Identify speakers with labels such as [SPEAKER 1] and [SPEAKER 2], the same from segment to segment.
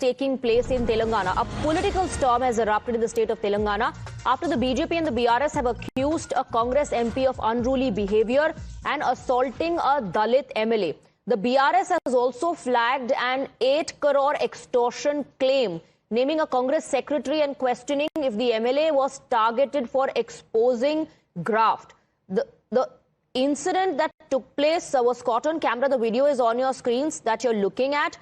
[SPEAKER 1] taking place in Telangana. A political storm has erupted in the state of Telangana after the BJP and the BRS have accused a Congress MP of unruly behavior and assaulting a Dalit MLA. The BRS has also flagged an 8 crore extortion claim, naming a Congress secretary and questioning if the MLA was targeted for exposing graft. The incident that took place was caught on camera. The video is on your screens that you're looking at.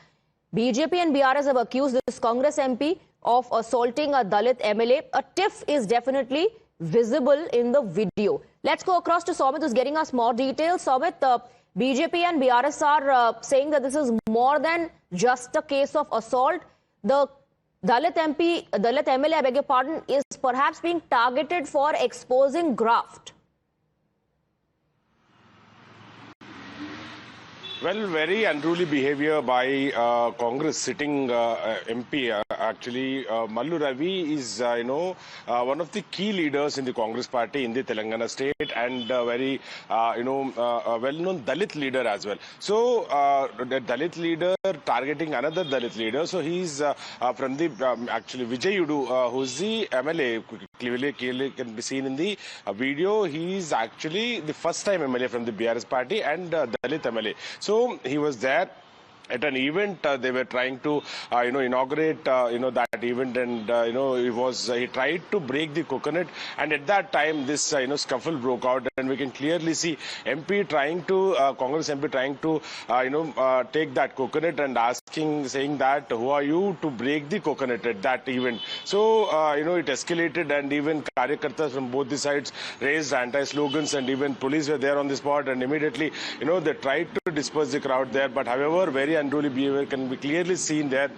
[SPEAKER 1] BJP and BRS have accused this Congress MP of assaulting a Dalit MLA. A tiff is definitely visible in the video. Let's go across to Soumit, who's getting us more details. Soumit, BJP and BRS are saying that this is more than just a case of assault. The Dalit MLA, I beg your pardon, is perhaps being targeted for exposing graft.
[SPEAKER 2] Well, very unruly behavior by Congress sitting MP. Actually, Mallu Ravi is, one of the key leaders in the Congress party in the Telangana state and very, well-known Dalit leader as well. So, the Dalit leader targeting another Dalit leader. So, he's from the, actually, Vijay Yudu, who's the MLA. Clearly can be seen in the video. He's actually the first time MLA from the BRS party and Dalit MLA. So he was there at an event. They were trying to, inaugurate, that event, and he tried to break the coconut. And at that time, this, scuffle broke out, and we can clearly see Congress MP trying to, take that coconut and saying that, who are you to break the coconut at that event? So, it escalated, and even Karyakartas from both the sides raised anti-slogans, and even police were there on the spot, and immediately, they tried to disperse the crowd there. But however, very unruly behavior can be clearly seen there.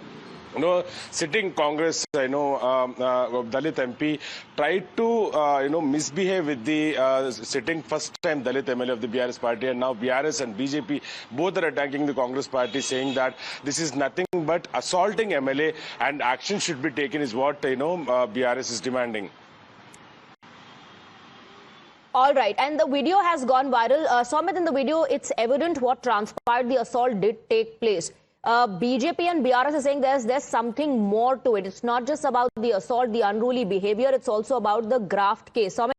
[SPEAKER 2] Sitting Congress, Dalit MP tried to, misbehave with the sitting first-time Dalit MLA of the BRS party, and now BRS and BJP both are attacking the Congress party, saying that this is nothing but assaulting MLA, and action should be taken is what, BRS is demanding.
[SPEAKER 1] All right, and the video has gone viral. Soumit, in the video, it's evident what transpired. The assault did take place. BJP and BRS are saying there's something more to it. It's not just about the assault, the unruly behavior. It's also about the graft case. Soumit,